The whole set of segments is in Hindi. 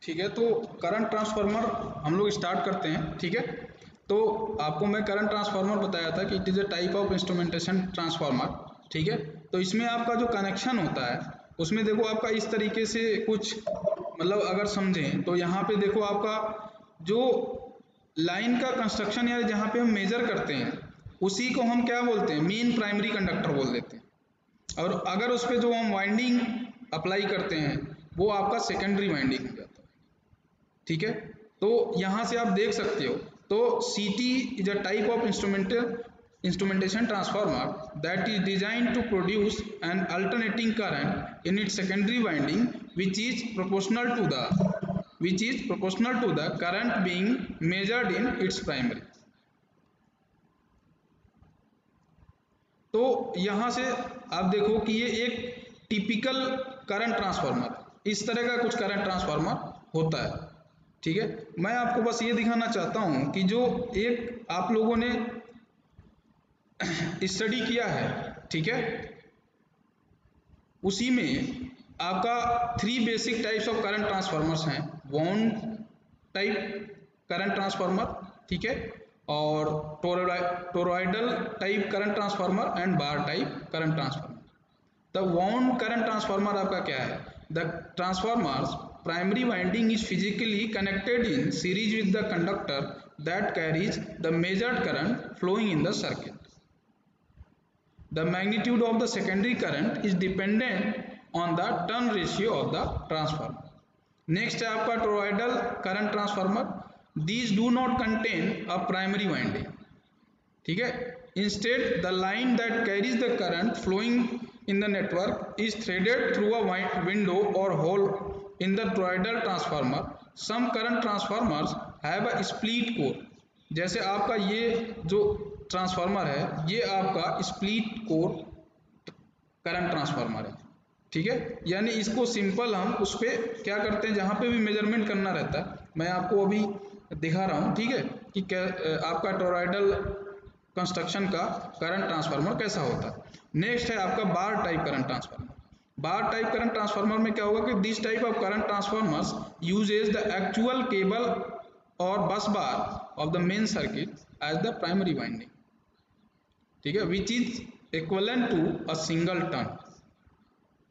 ठीक है, तो करंट ट्रांसफार्मर हम लोग स्टार्ट करते हैं। ठीक है, तो आपको मैं करंट ट्रांसफार्मर बताया था कि it is a type of instrumentation transformer. ठीक है, तो इसमें आपका जो कनेक्शन होता है उसमें देखो आपका इस तरीके से कुछ मतलब अगर समझें तो यहाँ पे देखो आपका जो लाइन का कंस्ट्रक्शन या जहाँ पे हम मेजर करते हैं उसी को हम क्या बोलते हैं, मेन प्राइमरी कंडक्टर बोल देते हैं। और अगर उस पर जो हम वाइंडिंग अप्लाई करते हैं वो आपका सेकेंडरी वाइंडिंग हो जाता है। ठीक है, तो यहाँ से आप देख सकते हो, तो CT is a type of instrumentation transformer that is designed to produce an alternating current in its secondary winding which is proportional to the current being measured in its primary। तो यहाँ से आप देखो कि ये एक टिपिकल करंट ट्रांसफार्मर, इस तरह का कुछ करंट ट्रांसफार्मर होता है। ठीक है, मैं आपको बस ये दिखाना चाहता हूँ कि जो एक आप लोगों ने स्टडी किया है, ठीक है, उसी में आपका 3 basic types of current transformers हैं। वाउंड टाइप करंट ट्रांसफार्मर, ठीक है, और toroidal type current transformer and bar type current transformer. The wound current transformer आपका क्या है? The transformers primary winding is physically connected in series with the conductor that carries the measured current flowing in the circuit. The magnitude of the secondary current is dependent on the turn ratio of the transformer. Next है आपका toroidal current transformer. These do not contain a primary winding. ठीक है, instead the line that carries the current flowing in the network is threaded through a window or hole in the toroidal transformer. Some current transformers have a split core. जैसे आपका ये जो ट्रांसफार्मर है ये आपका स्प्लिट कोर करंट ट्रांसफार्मर है। ठीक है, यानी इसको सिंपल हम उस पर क्या करते हैं, जहाँ पे भी मेजरमेंट करना रहता है, मैं आपको अभी दिखा रहा हूँ। ठीक है, कि आपका टोरॉयडल कंस्ट्रक्शन का करंट ट्रांसफार्मर कैसा होता है। नेक्स्ट है आपका bar type current transformer. Bar type current transformer में क्या होगा कि this type of current transformers uses the actual cable और bus bar of the main circuit as the primary winding. ठीक है, which is equivalent to a single turn.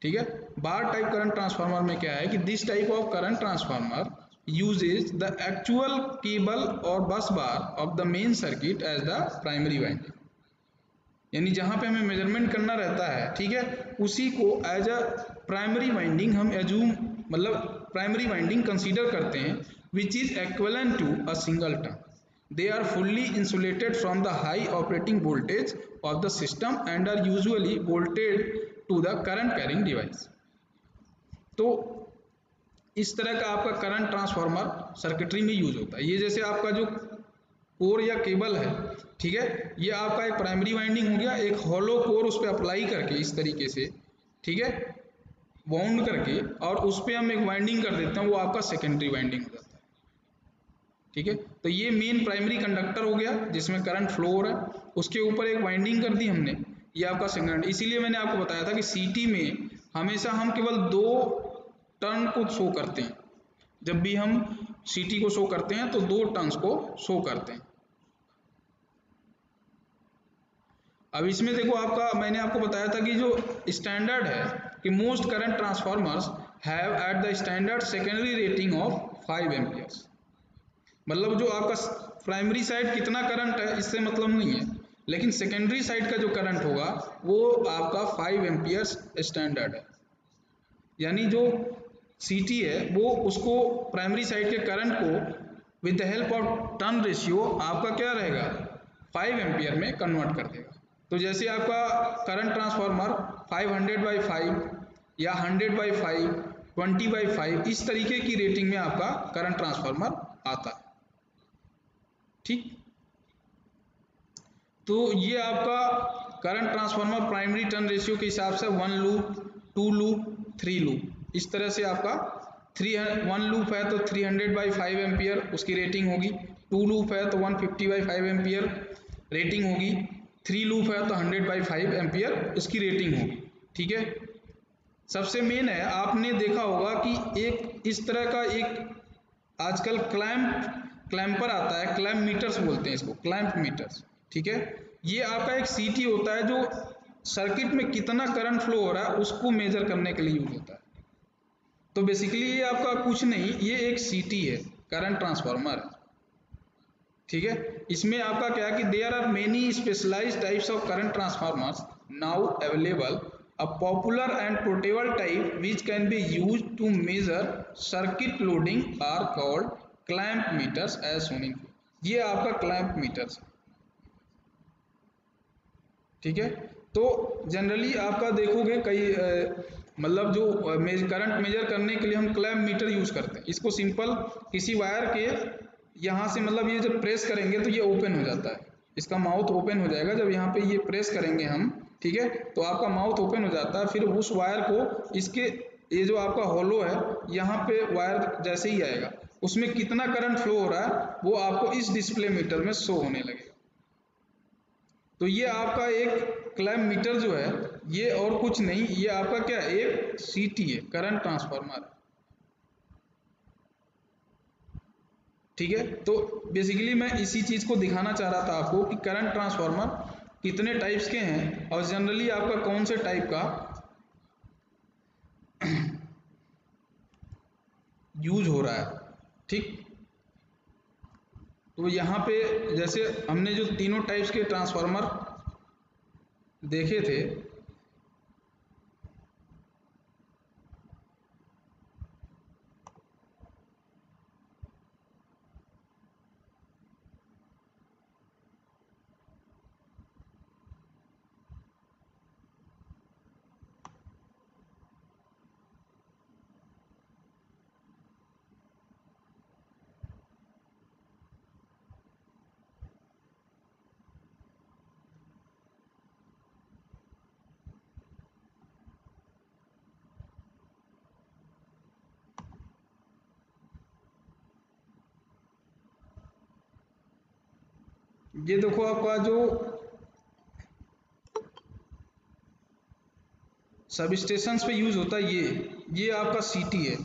ठीक है, बार टाइप करंट ट्रांसफार्मर में क्या है कि this type of current transformer uses the actual cable और bus bar of the main circuit as the primary winding. यानी जहां पे हमें मेजरमेंट करना रहता है, ठीक है, उसी को एज अ प्राइमरी वाइंडिंग हम एज्यूम मतलब प्राइमरी वाइंडिंग कंसीडर करते हैं, which is equivalent to a single turn. They are fully insulated from the high operating voltage of the system and are usually bolted to the current carrying device। तो इस तरह का आपका करंट ट्रांसफार्मर सर्किटरी में यूज होता है। ये जैसे आपका जो कोर या केबल है, ठीक है, ये आपका एक प्राइमरी वाइंडिंग हो गया, एक हॉलो कोर उस पर अप्लाई करके इस तरीके से, ठीक है, वाउंड करके और उस पर हम एक वाइंडिंग कर देते हैं, वो आपका सेकेंडरी वाइंडिंग हो जाता है। ठीक है, तो ये मेन प्राइमरी कंडक्टर हो गया जिसमें करंट फ्लो हो रहा है, उसके ऊपर एक वाइंडिंग कर दी हमने, ये आपका सेकेंडरी। इसीलिए मैंने आपको बताया था कि सीटी में हमेशा हम केवल 2 टर्न को शो करते हैं। जब भी हम सीटी को शो करते हैं तो 2 टर्न्स को शो करते हैं। अब इसमें देखो आपका मैंने आपको बताया था कि जो स्टैंडर्ड है कि most current transformers have at the standard secondary rating of 5 amperes. मतलब जो आपका प्राइमरी साइड कितना करंट है इससे मतलब नहीं है, लेकिन सेकेंडरी साइड का जो करंट होगा वो आपका 5 एम्पियर्स स्टैंडर्ड है। यानी जो सीटी है वो उसको प्राइमरी साइड के करंट को with the help of turn ratio आपका क्या रहेगा 5 एम्पियर में कन्वर्ट कर देगा। तो जैसे आपका करंट ट्रांसफार्मर 500/5 या 100/5, 20/5 इस तरीके की रेटिंग में आपका करंट ट्रांसफार्मर आता है। ठीक, तो ये आपका current transformer primary turn ratio के हिसाब से 1 लूप, 2 लूप, 3 लूप, इस तरह से आपका 1 लूप है तो 300/5 एम्पियर उसकी रेटिंग होगी, 2 लूप है तो 150/5 एम्पियर रेटिंग होगी, 3 लूप है तो 100/5 एम्पियर उसकी रेटिंग होगी। ठीक है, सबसे मेन है, आपने देखा होगा कि एक इस तरह का एक आजकल क्लैंपर आता है, क्लैंप मीटर्स बोलते हैं इसको, क्लैंप मीटर्स, ठीक है। ये आपका एक सीटी होता है जो सर्किट में कितना करंट फ्लो हो रहा है उसको मेजर करने के लिए यूज होता है। तो बेसिकली ये आपका कुछ नहीं, ये एक सीटी है, करंट ट्रांसफार्मर है, ठीक है। इसमें आपका क्या है कि there are many specialised types of current transformers now available. A popular and portable type which can be used to measure circuit loading are called clamp meters as shown in. ये आपका क्लैंप मीटर्स, ठीक है। तो जनरली आपका देखोगे कई मतलब जो करंट मेजर करने के लिए हम क्लैंप मीटर यूज करते हैं। इसको सिंपल किसी वायर के यहाँ से, मतलब ये जब प्रेस करेंगे तो ये ओपन हो जाता है, इसका माउथ ओपन हो जाएगा जब यहाँ पे ये प्रेस करेंगे हम, ठीक है। तो आपका माउथ ओपन हो जाता है, फिर उस वायर को इसके ये जो आपका होलो है यहाँ पे वायर जैसे ही आएगा उसमें कितना करंट फ्लो हो रहा है वो आपको इस डिस्प्ले मीटर में शो होने लगेगा। तो ये आपका एक क्लैंप मीटर जो है ये और कुछ नहीं, ये आपका क्या है, एक सीटी है, करंट ट्रांसफार्मर, ठीक है। तो बेसिकली मैं इसी चीज को दिखाना चाह रहा था आपको कि करंट ट्रांसफार्मर कितने टाइप्स के हैं और जनरली आपका कौन से टाइप का यूज हो रहा है, ठीक। तो यहाँ पे जैसे हमने जो तीनों टाइप्स के ट्रांसफार्मर देखे थे, ये देखो आपका जो सब स्टेशन पे यूज होता है ये आपका सीटी है,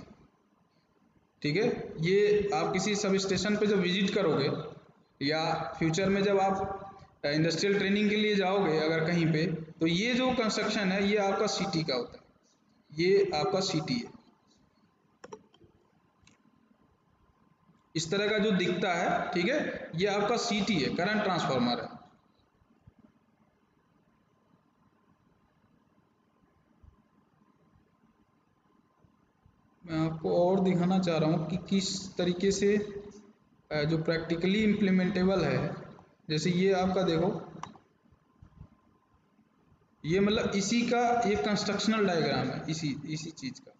ठीक है। ये आप किसी सब स्टेशन पे जब विजिट करोगे या फ्यूचर में जब आप इंडस्ट्रियल ट्रेनिंग के लिए जाओगे अगर कहीं पे, तो ये जो कंस्ट्रक्शन है ये आपका सीटी का होता है, ये आपका सीटी है, इस तरह का जो दिखता है, ठीक है। ये आपका सीटी है, करंट ट्रांसफार्मर है। मैं आपको और दिखाना चाह रहा हूँ कि किस तरीके से जो प्रैक्टिकली इम्प्लीमेंटेबल है। जैसे ये आपका देखो, ये मतलब इसी का एक कंस्ट्रक्शनल डायग्राम है, इसी इसी चीज का,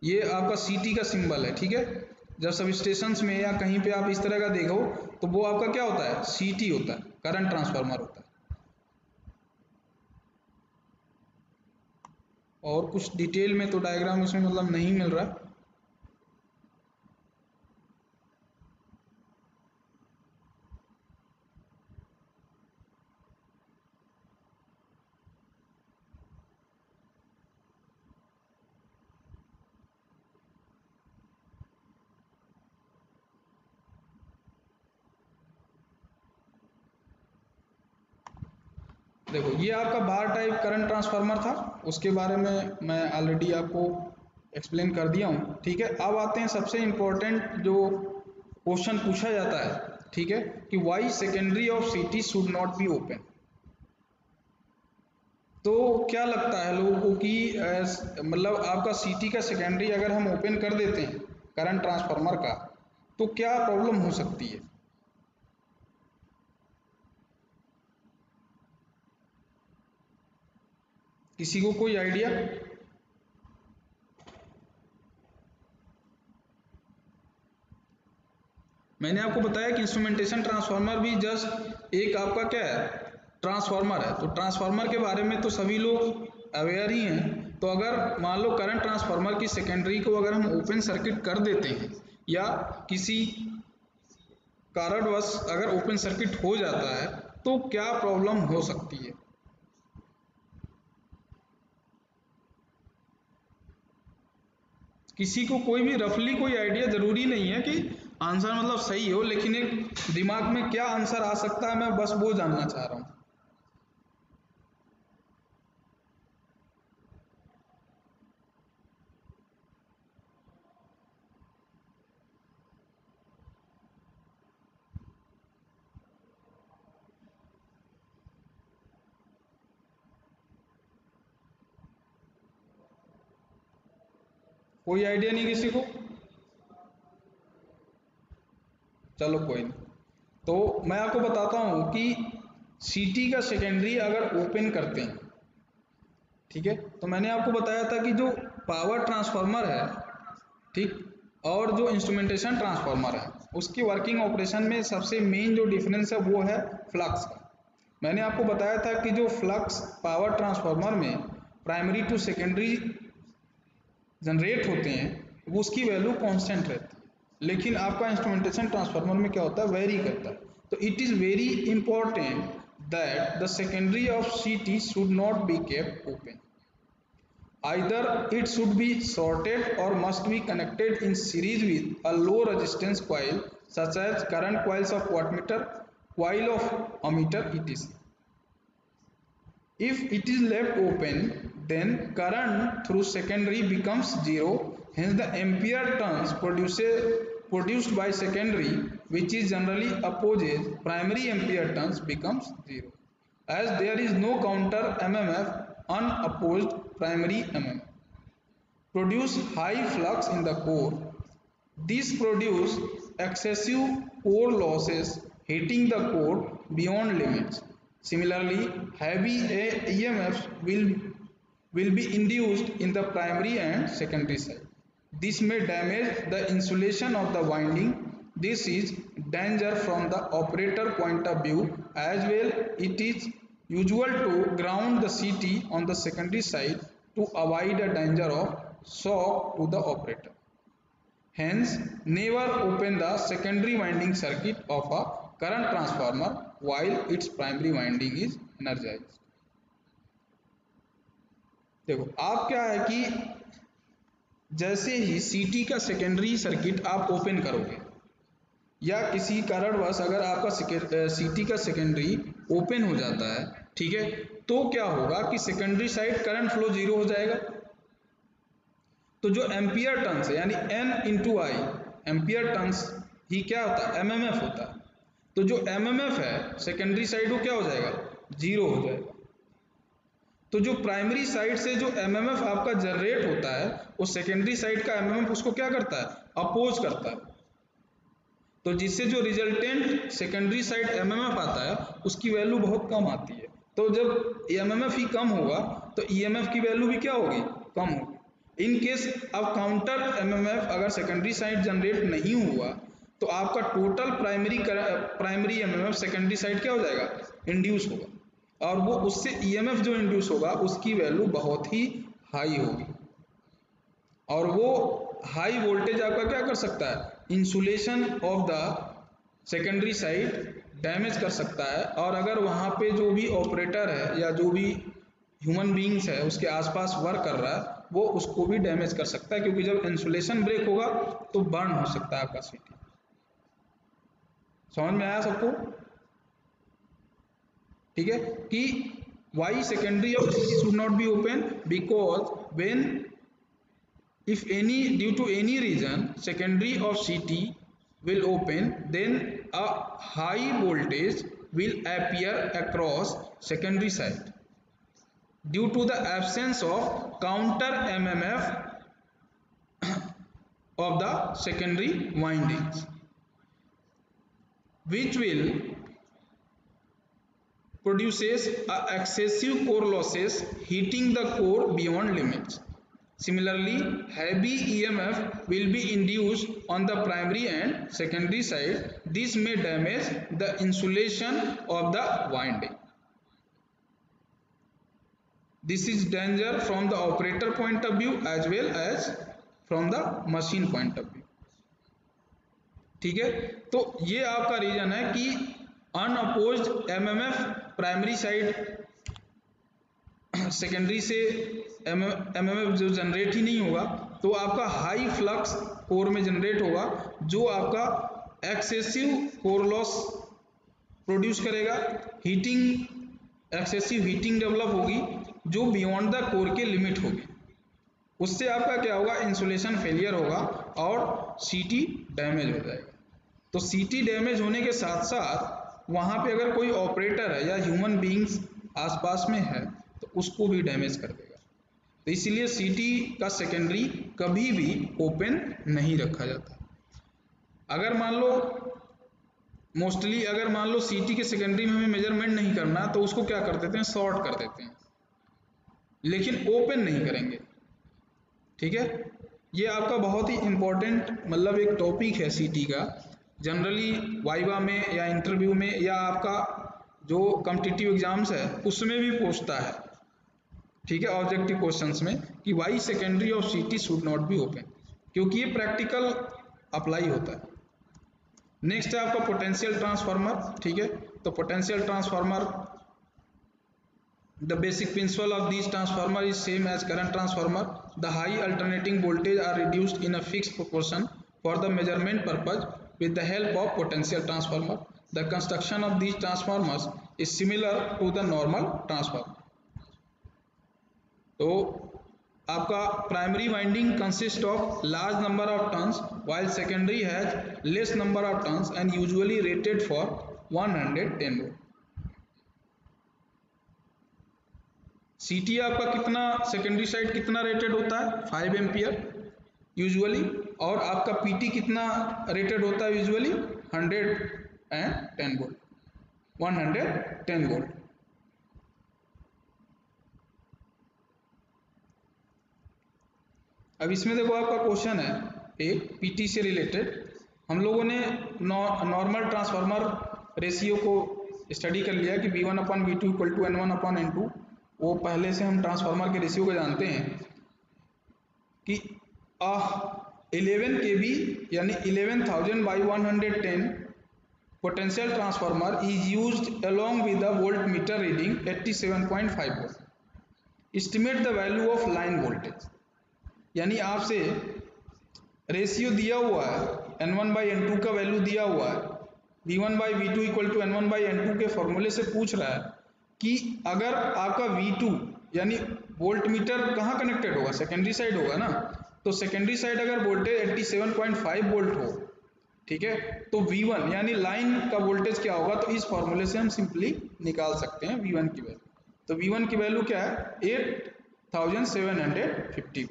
ये आपका सीटी का सिंबल है, ठीक है। जब सब स्टेशन में या कहीं पे आप इस तरह का देखो तो वो आपका क्या होता है, सीटी होता है, करंट ट्रांसफार्मर होता है। और कुछ डिटेल में तो डायग्राम इसमें मतलब नहीं मिल रहा। देखो ये आपका बार टाइप करंट ट्रांसफार्मर था, उसके बारे में मैं ऑलरेडी आपको एक्सप्लेन कर दिया हूँ, ठीक है। अब आते हैं सबसे इम्पोर्टेंट जो क्वेश्चन पूछा जाता है, ठीक है, कि Y secondary of CT should not be open. तो क्या लगता है लोगों को कि मतलब आपका सीटी का सेकेंडरी अगर हम ओपन कर देते हैं करंट ट्रांसफार्मर का तो क्या प्रॉब्लम हो सकती है? किसी को कोई आइडिया? मैंने आपको बताया कि इंस्ट्रूमेंटेशन ट्रांसफार्मर भी जस्ट एक आपका क्या है, ट्रांसफार्मर है। तो ट्रांसफार्मर के बारे में तो सभी लोग अवेयर ही हैं। तो अगर मान लो करंट ट्रांसफार्मर की सेकेंडरी को अगर हम ओपन सर्किट कर देते हैं या किसी कारणवश अगर ओपन सर्किट हो जाता है तो क्या प्रॉब्लम हो सकती है? किसी को कोई भी रफली कोई आइडिया, जरूरी नहीं है कि आंसर मतलब सही हो, लेकिन एक दिमाग में क्या आंसर आ सकता है मैं बस वो जानना चाह रहा हूं। कोई आइडिया नहीं किसी को? चलो कोई नहीं। तो मैं आपको बताता हूं कि सीटी का सेकेंडरी अगर ओपन करते हैं, ठीक है, तो मैंने आपको बताया था कि जो पावर ट्रांसफार्मर है, ठीक, और जो इंस्ट्रूमेंटेशन ट्रांसफार्मर है, उसकी वर्किंग ऑपरेशन में सबसे मेन जो डिफरेंस है वो है फ्लक्स का। मैंने आपको बताया था कि जो फ्लक्स पावर ट्रांसफार्मर में प्राइमरी टू सेकेंडरी जनरेट होते हैं वो उसकी वैल्यू कांस्टेंट रहती है, लेकिन आपका इंस्ट्रूमेंटेशन ट्रांसफार्मर में क्या होता है, वेरी करता है। तो it is very important that the secondary of CT should not be kept open, either it should be sorted or must be connected in series with a low resistance coil such as current coils of wattmeter, coil of ammeter, etc. If it is left open, then current through secondary becomes zero. Hence, the ampere turns produced by secondary, which is generally opposes primary ampere turns, becomes zero, as there is no counter MMF unopposed primary MMF. Produce high flux in the core. This produce excessive core losses, heating the core beyond limits. Similarly, heavy EMFs will be induced in the primary and secondary side. This may damage the insulation of the winding. This is danger from the operator point of view as well. It is usual to ground the CT on the secondary side to avoid a danger of shock to the operator. Hence, never open the secondary winding circuit of a current transformer while its primary winding is energized. देखो आप क्या है कि जैसे ही सीटी का सेकेंडरी सर्किट आप ओपन करोगे या किसी कारणवश अगर आपका सीटी का सेकेंडरी ओपन हो जाता है, ठीक है, तो क्या होगा कि secondary side current flow zero हो जाएगा। तो जो एम्पियर टर्न्स है यानी एन इंटू आई, एम्पियर टर्न्स ही क्या होता है, एमएमएफ होता है। तो जो एमएमएफ है सेकेंडरी साइड वो क्या हो जाएगा, जीरो हो जाएगा। तो जो प्राइमरी साइड से जो एमएमएफ आपका जनरेट होता है वो सेकेंडरी साइड का एमएमएफ उसको क्या करता है, अपोज करता है। तो जिससे जो रिजल्टेंट सेकेंडरी साइड एमएमएफ आता है उसकी वैल्यू बहुत कम आती है। तो जब एमएमएफ ही कम होगा तो ईएमएफ की वैल्यू भी क्या होगी, कम होगी। इन केस अब काउंटर एमएमएफ अगर सेकेंडरी साइड जनरेट नहीं हुआ तो आपका total primary MMF secondary side क्या हो जाएगा, इंड्यूस होगा, और वो उससे ईएमएफ जो इंड्यूस होगा उसकी वैल्यू बहुत ही हाई होगी, और वो हाई वोल्टेज आपका क्या कर सकता है, insulation of the secondary side damage कर सकता है। और अगर वहाँ पे जो भी ऑपरेटर है या जो भी ह्यूमन बींग्स है उसके आसपास वर्क कर रहा है वो उसको भी डैमेज कर सकता है, क्योंकि जब इंसुलेशन ब्रेक होगा तो बर्न हो सकता है आपका सीटी। समझ में आया सबको? ठीक है कि Y secondary of CT should not be open, because when if any due to any reason secondary of CT will open, then a high voltage will appear across secondary side due to the absence of counter MMF of the secondary windings, which will produces a excessive core losses, heating the core beyond limits. Similarly, heavy EMF will be induced on the primary and secondary side. This may damage the insulation of the winding. This is danger from the operator point of view as well as from the machine point of view. ठीक है, तो ये आपका रीजन है कि unopposed MMF primary side secondary से एमएमएफ जो जनरेट ही नहीं होगा, तो आपका हाई फ्लक्स कोर में जनरेट होगा, जो आपका एक्सेसिव कोर लॉस प्रोड्यूस करेगा। एक्सेसिव हीटिंग डेवलप होगी जो बियॉन्ड द कोर के लिमिट होगी। उससे आपका क्या होगा, इंसुलेशन फेलियर होगा और सीटी डैमेज हो जाएगा। तो सीटी डैमेज होने के साथ साथ वहाँ पे अगर कोई ऑपरेटर है या ह्यूमन बीइंग्स आसपास में है तो उसको भी डैमेज कर देगा। तो इसीलिए सीटी का सेकेंडरी कभी भी ओपन नहीं रखा जाता। अगर मान लो सीटी के सेकेंडरी में हमें मेजरमेंट नहीं करना, तो उसको क्या कर देते हैं, शॉर्ट कर देते हैं, लेकिन ओपन नहीं करेंगे। ठीक है, ये आपका बहुत ही इम्पोर्टेंट मतलब एक टॉपिक है सीटी का। जनरली वाइवा में या इंटरव्यू में या आपका जो कॉम्पिटिटिव एग्जाम्स है उसमें भी पूछता है। ठीक है, ऑब्जेक्टिव क्वेश्चंस में कि Y secondary of CT should not be open, क्योंकि ये प्रैक्टिकल अप्लाई होता है। नेक्स्ट है आपका पोटेंशियल ट्रांसफार्मर। ठीक है, तो potential transformer, the basic principle of these transformer is same as current transformer. The high alternating voltage are reduced in a fixed proportion for the measurement purpose with the help of potential transformer. The construction of these transformers is similar to the normal transformer. तो आपका primary winding consist of large number of turns while secondary has less number of turns and usually rated for 110 volt. सीटी आपका कितना, सेकेंडरी साइड कितना रेटेड होता है, 5 एम्पियर यूजुअली, और आपका पीटी कितना रेटेड होता है यूजुअली, 110 वोल्ट, 110 वोल्ट। अब इसमें देखो आपका क्वेश्चन है एक पीटी से रिलेटेड। हम लोगों ने नॉर्मल ट्रांसफार्मर रेशियो को स्टडी कर लिया कि V1/V2 इक्वल टू N1/N2। वो पहले से हम ट्रांसफार्मर के रेशियो को जानते हैं कि 11 kV यानी 11,000/110 potential transformer is used along with the volt meter reading 87.5 volt. Estimate the value of line voltage, यानी आपसे रेशियो दिया हुआ है, N1/N2 का वैल्यू दिया हुआ है, V1/V2 इक्वल टू N1/N2 के फॉर्मूले से पूछ रहा है कि अगर आपका V2 यानी वोल्ट मीटर कहाँ कनेक्टेड होगा, सेकेंडरी साइड होगा ना, तो सेकेंडरी साइड अगर वोल्टेज 87.5 वोल्ट हो, ठीक है, तो V1 यानी लाइन का वोल्टेज क्या होगा, तो इस फॉर्मूले से हम सिंपली निकाल सकते हैं V1 की वैल्यू। तो V1 की वैल्यू क्या है, 8750।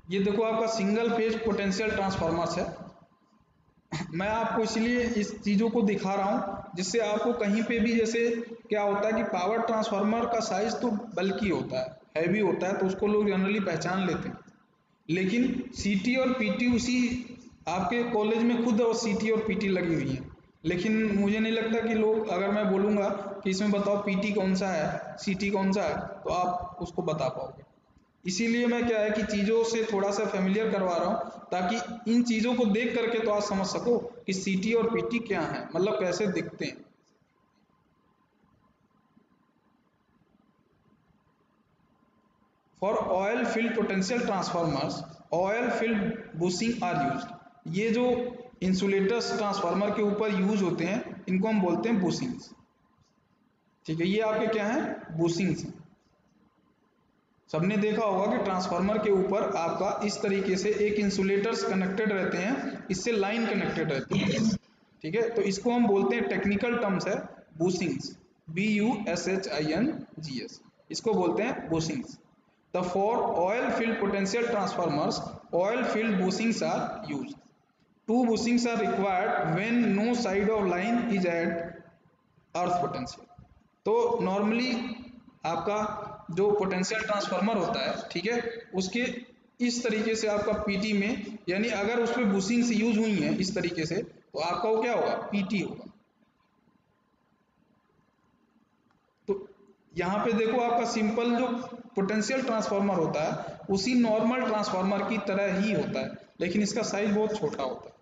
ये देखो आपका सिंगल फेज पोटेंशियल ट्रांसफार्मर्स है। मैं आपको इसलिए इस चीज़ों को दिखा रहा हूँ जिससे आपको कहीं पे भी, जैसे क्या होता है कि पावर ट्रांसफार्मर का साइज तो बल्कि होता है, हैवी होता है, तो उसको लोग जनरली पहचान लेते हैं। लेकिन सीटी और पीटी उसी आपके कॉलेज में खुद और सीटी और पीटी लगी हुई हैं, लेकिन मुझे नहीं लगता कि लोग, अगर मैं बोलूँगा कि इसमें बताओ पीटी कौन सा है, सीटी कौन सा है, तो आप उसको बता पाओगे। इसीलिए मैं क्या है कि चीज़ों से थोड़ा सा फेमिलियर करवा रहा हूँ ताकि इन चीज़ों को देख करके तो आप समझ सको कि सीटी और पीटी क्या है, मतलब कैसे दिखते हैं। For oil field potential transformers oil field bushing are used. ये जो इंसुलेटर्स ट्रांसफार्मर के ऊपर यूज होते हैं इनको हम बोलते हैं बुशिंग्स। ठीक है, ये आपके क्या है, बुशिंग्स। सबने देखा होगा कि ट्रांसफार्मर के ऊपर आपका इस तरीके से एक इंसुलेटर्स कनेक्टेड रहते हैं, इससे लाइन कनेक्टेड रहती है। ठीक है, तो इसको हम बोलते हैं, टेक्निकल टर्म्स है बुशिंग्स, BUSHINGS, इसको बोलते हैं bushings. The for oil field potential transformers oil field bushings are used. 2 bushings are required when no side of line is at earth potential. तो नॉर्मली आपका जो पोटेंशियल ट्रांसफार्मर होता है, ठीक है, उसके इस तरीके से आपका पीटी में, यानी अगर उस पर बुशिंग से यूज हुई है इस तरीके से, तो आपका वो क्या होगा, पीटी होगा। तो यहाँ पे देखो आपका सिंपल जो पोटेंशियल ट्रांसफार्मर होता है उसी नॉर्मल ट्रांसफार्मर की तरह ही होता है, लेकिन इसका साइज बहुत छोटा होता है।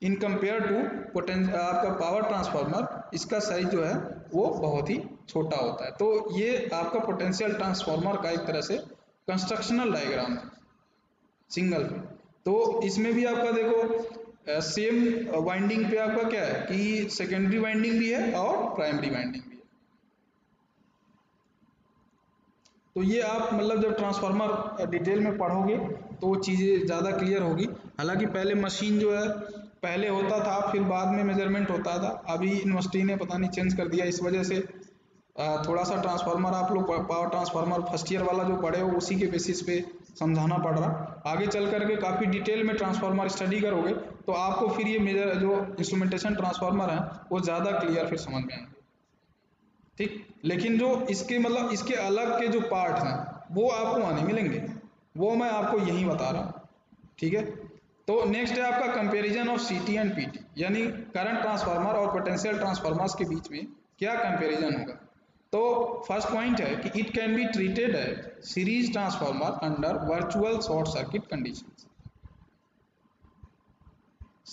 इन कंपेयर टू आपका पावर ट्रांसफार्मर, इसका साइज जो है वो बहुत ही छोटा होता है। तो ये आपका पोटेंशियल ट्रांसफार्मर का एक तरह से कंस्ट्रक्शनल डायग्राम है सिंगल फेज। तो इसमें भी आपका देखो सेम वाइंडिंग पे आपका क्या है कि सेकेंडरी वाइंडिंग भी है और प्राइमरी वाइंडिंग भी है। तो ये आप मतलब जब ट्रांसफार्मर डिटेल में पढ़ोगे तो चीज़ें ज़्यादा क्लियर होगी। हालांकि पहले मशीन जो है पहले होता था, फिर बाद में मेजरमेंट होता था, अभी यूनिवर्सिटी ने पता नहीं चेंज कर दिया, इस वजह से थोड़ा सा ट्रांसफार्मर आप लोग पावर ट्रांसफार्मर फर्स्ट ईयर वाला जो पढ़े हो उसी के बेसिस पे समझाना पड़ रहा। आगे चल करके काफ़ी डिटेल में ट्रांसफार्मर स्टडी करोगे तो आपको फिर ये मेजर जो इंस्ट्रूमेंटेशन ट्रांसफार्मर है वो ज़्यादा क्लियर फिर समझ में आएंगे, ठीक। लेकिन जो इसके मतलब इसके अलग के जो पार्ट हैं वो आपको वहाँ नहीं मिलेंगे, वो मैं आपको यहीं बता रहा हूँ, ठीक है। तो नेक्स्ट है आपका कंपैरिजन ऑफ सीटी एंड पीटी, यानी करंट ट्रांसफार्मर और पोटेंशियल ट्रांसफार्मर्स के बीच में क्या कंपैरिजन होगा। तो फर्स्ट पॉइंट है कि it can be treated as series transformer under virtual short circuit conditions.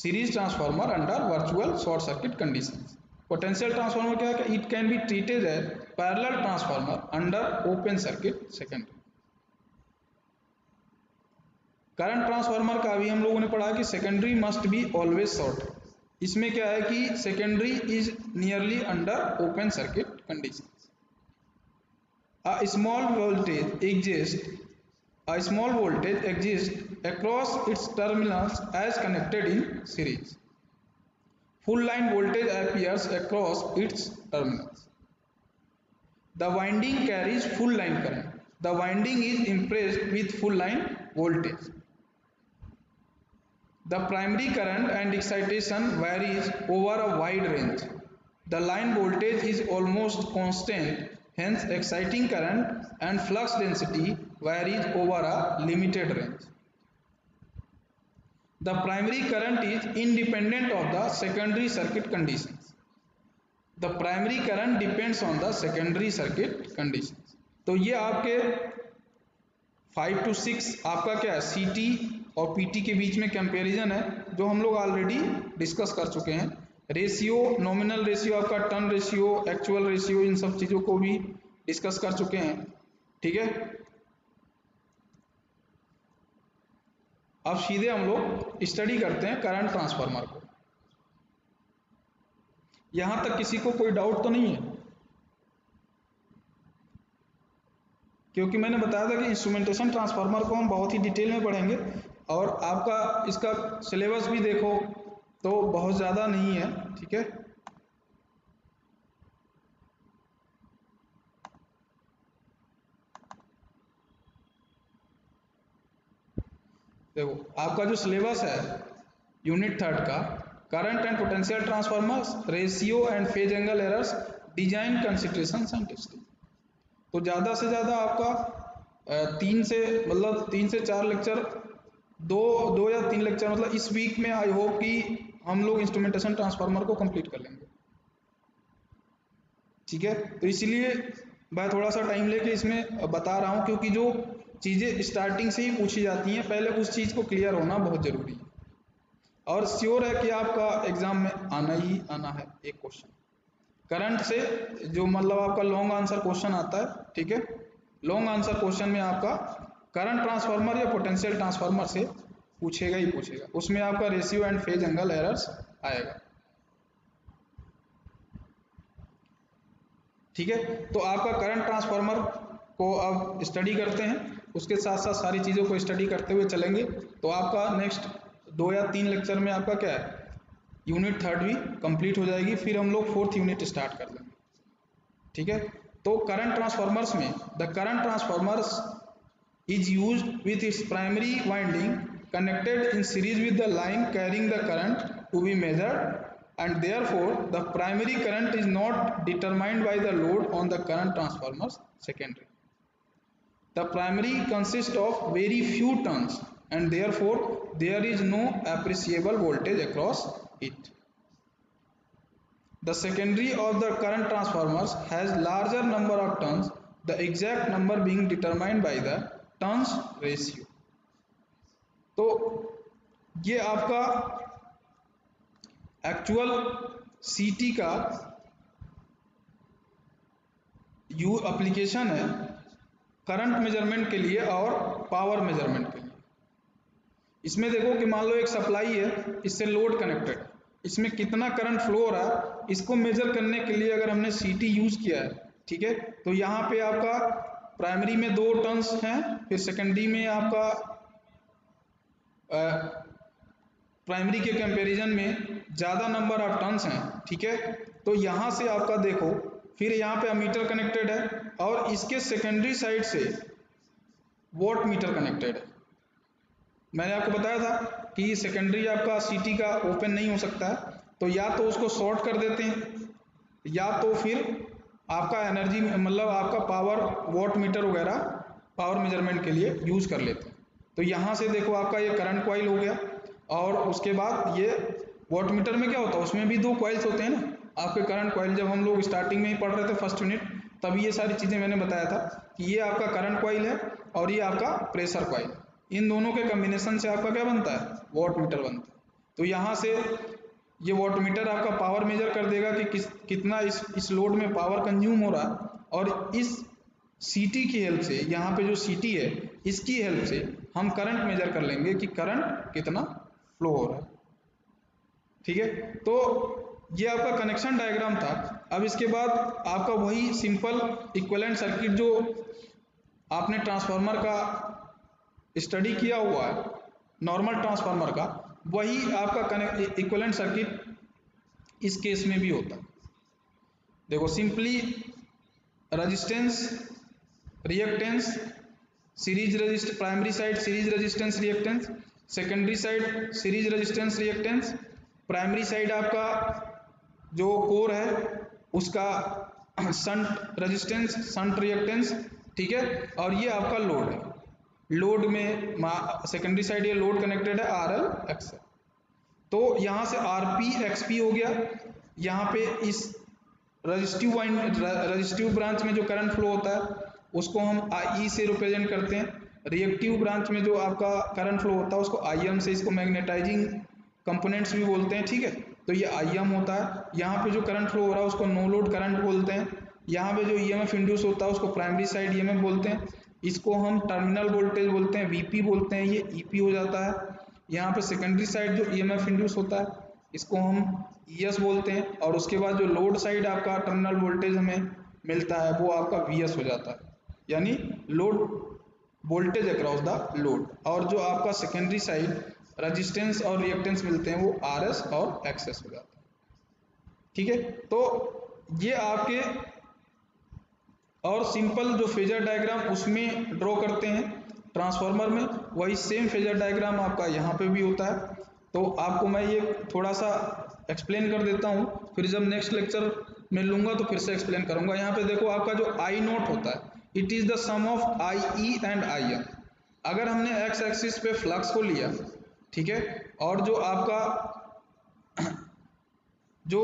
Series transformer under virtual short circuit conditions. Potential transformer क्या है, it can be treated as parallel transformer under open circuit secondary. Current transformer का अभी हम लोगों ने पढ़ा कि secondary must be always short. इसमें क्या है कि secondary is nearly under open circuit condition. A small voltage exists across its terminals as connected in series. Full line voltage appears across its terminals. The winding carries full line current. The winding is impressed with full line voltage. The primary current and excitation varies over a wide range. The line voltage is almost constant, hence exciting current and flux density varies over a limited range. The primary current is independent of the secondary circuit conditions. The primary current depends on the secondary circuit conditions. तो ये आपके 5 to 6 आपका क्या है सीटी और पीटी के बीच में कंपैरिजन है, जो हम लोग ऑलरेडी डिस्कस कर चुके हैं। रेशियो, नॉमिनल रेशियो, आपका टर्न रेशियो, एक्चुअल रेशियो, इन सब चीज़ों को भी डिस्कस कर चुके हैं, ठीक है। अब सीधे हम लोग स्टडी करते हैं करंट ट्रांसफार्मर को। यहां तक किसी को कोई डाउट तो नहीं है, क्योंकि मैंने बताया था कि इंस्ट्रूमेंटेशन ट्रांसफार्मर को हम बहुत ही डिटेल में पढ़ेंगे और आपका इसका सिलेबस भी देखो तो बहुत ज़्यादा नहीं है, ठीक है। देखो आपका जो सिलेबस है यूनिट 3 का, current and potential transformers, ratio and phase angle errors, design considerations and testing. तो ज़्यादा से ज़्यादा आपका 3 से 4 लेक्चर, दो या 3 लेक्चर मतलब इस वीक में आई होप कि हम लोग इंस्ट्रूमेंटेशन ट्रांसफार्मर को कंप्लीट कर लेंगे, ठीक है। तो इसलिए मैं थोड़ा सा टाइम लेके इसमें बता रहा हूँ, क्योंकि जो चीज़ें स्टार्टिंग से ही पूछी जाती हैं पहले उस चीज़ को क्लियर होना बहुत ज़रूरी है। और श्योर है कि आपका एग्जाम में आना ही आना है एक क्वेश्चन करंट से, जो मतलब आपका लॉन्ग आंसर क्वेश्चन आता है, ठीक है। लॉन्ग आंसर क्वेश्चन में आपका करंट ट्रांसफार्मर या पोटेंशियल ट्रांसफार्मर से पूछेगा ही पूछेगा, उसमें आपका ratio and phase angle errors आएगा, ठीक है। तो आपका करंट ट्रांसफार्मर को अब स्टडी करते हैं, उसके साथ साथ सारी चीज़ों को स्टडी करते हुए चलेंगे। तो आपका नेक्स्ट 2 या 3 लेक्चर में आपका क्या है यूनिट 3 भी कंप्लीट हो जाएगी, फिर हम लोग 4th यूनिट स्टार्ट कर लेंगे, ठीक है। तो करंट ट्रांसफार्मर्स में the current transformers is used with its primary winding connected in series with the line carrying the current to be measured, and therefore the primary current is not determined by the load on the current transformers secondary. The primary consists of very few turns and therefore there is no appreciable voltage across it. The secondary of the current transformers has larger number of turns, the exact number being determined by the turns ratio. तो ये आपका एक्चुअल सीटी का यू एप्लीकेशन है करंट मेजरमेंट के लिए और पावर मेजरमेंट के लिए। इसमें देखो कि मान लो एक सप्लाई है, इससे लोड कनेक्टेड है, इसमें कितना करंट फ्लो हो रहा है, इसको मेजर करने के लिए अगर हमने सीटी यूज किया है, ठीक है, तो यहाँ पे आपका प्राइमरी में 2 टर्न्स हैं, फिर सेकेंडरी में आपका प्राइमरी के कंपैरिजन में ज़्यादा नंबर ऑफ टर्न्स हैं, ठीक है। तो यहाँ से आपका देखो, फिर यहाँ पे अमीटर कनेक्टेड है और इसके सेकेंडरी साइड से वॉट मीटर कनेक्टेड है। मैंने आपको बताया था कि सेकेंडरी आपका सीटी का ओपन नहीं हो सकता है, तो या तो उसको शॉर्ट कर देते हैं या तो फिर आपका एनर्जी मतलब आपका पावर वॉट मीटर वगैरह पावर मेजरमेंट के लिए यूज कर लेते हैं। तो यहाँ से देखो आपका ये करंट कॉइल हो गया और उसके बाद ये वॉट मीटर में क्या होता है, उसमें भी 2 कॉइल्स होते हैं ना आपके करंट कॉइल। जब हम लोग स्टार्टिंग में ही पढ़ रहे थे फर्स्ट यूनिट, तभी ये सारी चीज़ें मैंने बताया था कि ये आपका करंट कॉइल है और ये आपका प्रेशर कॉइल। इन दोनों के कॉम्बिनेशन से आपका क्या बनता है, वॉट मीटर बनता है। तो यहाँ से ये वॉट मीटर आपका पावर मेजर कर देगा कि कितना इस लोड में पावर कंज्यूम हो रहा है, और इस सीटी की हेल्प से, यहाँ पे जो सीटी है इसकी हेल्प से हम करंट मेजर कर लेंगे कि करंट कितना फ्लो हो रहा है, ठीक है। तो ये आपका कनेक्शन डायग्राम था। अब इसके बाद आपका वही सिंपल इक्विवेलेंट सर्किट जो आपने ट्रांसफार्मर का स्टडी किया हुआ है, नॉर्मल ट्रांसफार्मर का, वही आपका इक्विवेलेंट सर्किट इस केस में भी होता है। देखो simply resistance, reactance, series resistance, primary side series resistance reactance, secondary side series resistance reactance, primary side आपका जो कोर है उसका शंट रेजिस्टेंस शंट रिएक्टेंस, ठीक है। और ये आपका लोड है, लोड में सेकेंडरी साइड ये लोड कनेक्टेड है RL XL। तो यहाँ से RP XP हो गया। यहाँ पे इस रजिस्टिव ब्रांच में जो करंट फ्लो होता है उसको हम IE से रिप्रेजेंट करते हैं। रिएक्टिव ब्रांच में जो आपका करंट फ्लो होता है उसको IM से, इसको मैग्नेटाइजिंग कंपोनेंट्स भी बोलते हैं, ठीक है। तो ये IM होता है। यहाँ पे जो करंट फ्लो हो रहा है उसको नो लोड करंट बोलते हैं। यहाँ पे जो EMF इंड्यूस होता है उसको प्राइमरी साइड EMF बोलते हैं। इसको हम टर्मिनल वोल्टेज बोलते हैं, VP बोलते हैं, ये EP हो जाता है। यहाँ पे सेकेंडरी साइड जो EMF इंड्यूस होता है इसको हम ES बोलते हैं, और उसके बाद जो लोड साइड आपका टर्मिनल वोल्टेज हमें मिलता है वो आपका VS हो जाता है, यानी load voltage across the load. और जो आपका सेकेंडरी साइड रेजिस्टेंस और रिएक्टेंस मिलते हैं वो RS और XS हो जाता है, ठीक है। तो ये आपके और सिंपल जो फेजर डायग्राम उसमें ड्रॉ करते हैं ट्रांसफार्मर में, वही सेम फेजर डायग्राम आपका यहाँ पे भी होता है। तो आपको मैं ये थोड़ा सा एक्सप्लेन कर देता हूँ, फिर जब नेक्स्ट लेक्चर में लूँगा तो फिर से एक्सप्लेन करूँगा। यहाँ पे देखो आपका जो I नोट होता है, it is the sum of IE and IM। अगर हमने एक्स एक्सिस पे फ्लक्स को लिया, ठीक है, और जो आपका जो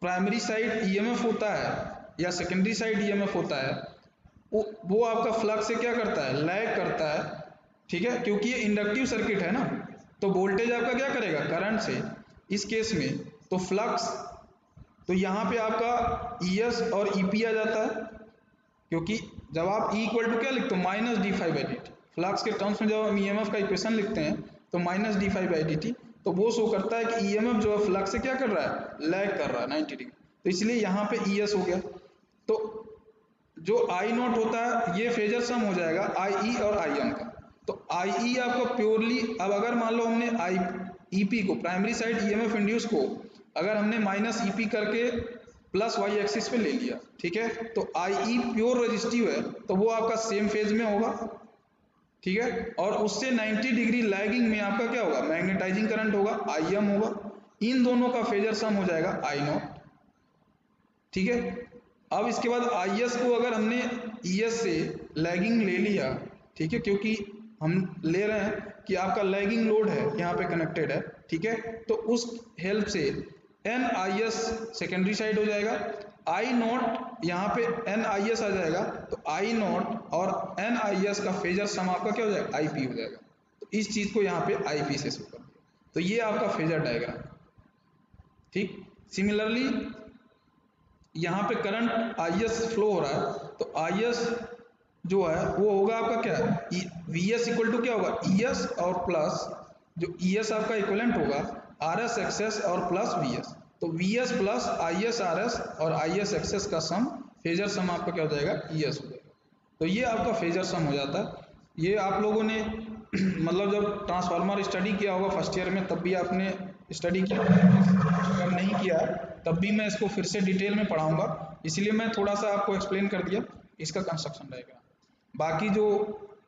प्राइमरी साइड EMF होता है या सेकेंडरी साइड EMF होता है वो आपका फ्लक्स से क्या करता है, लैग करता है, ठीक है, क्योंकि ये इंडक्टिव सर्किट है ना। तो वोल्टेज आपका क्या करेगा, करंट से, इस केस में तो फ्लक्स, तो यहाँ पे आपका ES और EP आ जाता है, क्योंकि जब आप E इक्वल टू क्या लिखते हो, -d∅dt। फ्लक्स के टर्म्स में जब हम EMF का इक्वेशन लिखते हैं तो -d∅dt, तो वो शो करता है कि EMF जो है फ्लक्स से क्या कर रहा है, लैग कर रहा है 90 डिग्री। तो इसलिए यहाँ पे ES हो गया। तो जो I नोट होता है ये फेजर सम हो जाएगा IE और IM का। तो IE आपको प्योरली, अब अगर मान लो हमने EP को, प्राइमरी साइड EMF इंड्यूस को, अगर हमने -EP करके प्लस Y एक्सिस पे ले लिया, ठीक है, तो IE प्योर रेजिस्टिव है तो वो आपका सेम फेज में होगा, ठीक है, और उससे 90 डिग्री लैगिंग में आपका क्या होगा, मैग्नेटाइजिंग करंट होगा, IM होगा। इन दोनों का फेजर सम हो जाएगा I नोट, ठीक है। अब इसके बाद IS को अगर हमने ES से लैगिंग ले लिया, ठीक है, क्योंकि हम ले रहे हैं कि आपका लैगिंग लोड है यहाँ पे कनेक्टेड है, ठीक है, तो उस हेल्प से NIS सेकेंडरी साइड हो जाएगा, I नोट यहाँ पे NIS आ जाएगा, तो I नोट और NIS का फेजर सम आपका क्या हो जाएगा, IP हो जाएगा। तो इस चीज़ को यहाँ पे IP से शो कर दिया। तो ये आपका फेजर डायग्राम। ठीक। सिमिलरली यहाँ पे करंट IS फ्लो हो रहा है, तो IS जो है वो होगा आपका क्या, VS इक्वल टू क्या होगा, ES और प्लस जो ES आपका इक्वलेंट होगा RS XS और प्लस VS। तो VS प्लस IS RS और IS XS का सम, फेजर सम आपका क्या हो जाएगा, ES हो जाएगा। तो ये आपका फेजर सम हो जाता है। ये आप लोगों ने मतलब जब ट्रांसफार्मर स्टडी किया होगा फर्स्ट ईयर में, तब भी आपने स्टडी किया, अगर नहीं किया तब भी मैं इसको फिर से डिटेल में पढ़ाऊंगा, इसलिए मैं थोड़ा सा आपको एक्सप्लेन कर दिया इसका कंस्ट्रक्शन डायग्राम। बाकी जो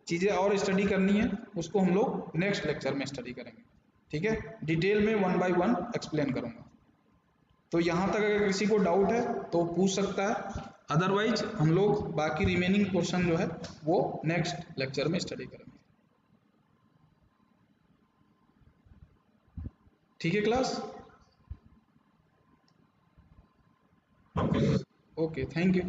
चीज़ें और स्टडी करनी है उसको हम लोग नेक्स्ट लेक्चर में स्टडी करेंगे, ठीक है। डिटेल में 1 बाय 1 एक्सप्लेन करूंगा। तो यहाँ तक अगर किसी को डाउट है तो पूछ सकता है, अदरवाइज हम लोग बाकी रिमेनिंग पोर्शन जो है वो नेक्स्ट लेक्चर में स्टडी करेंगे, ठीक है क्लास। Okay, thank you.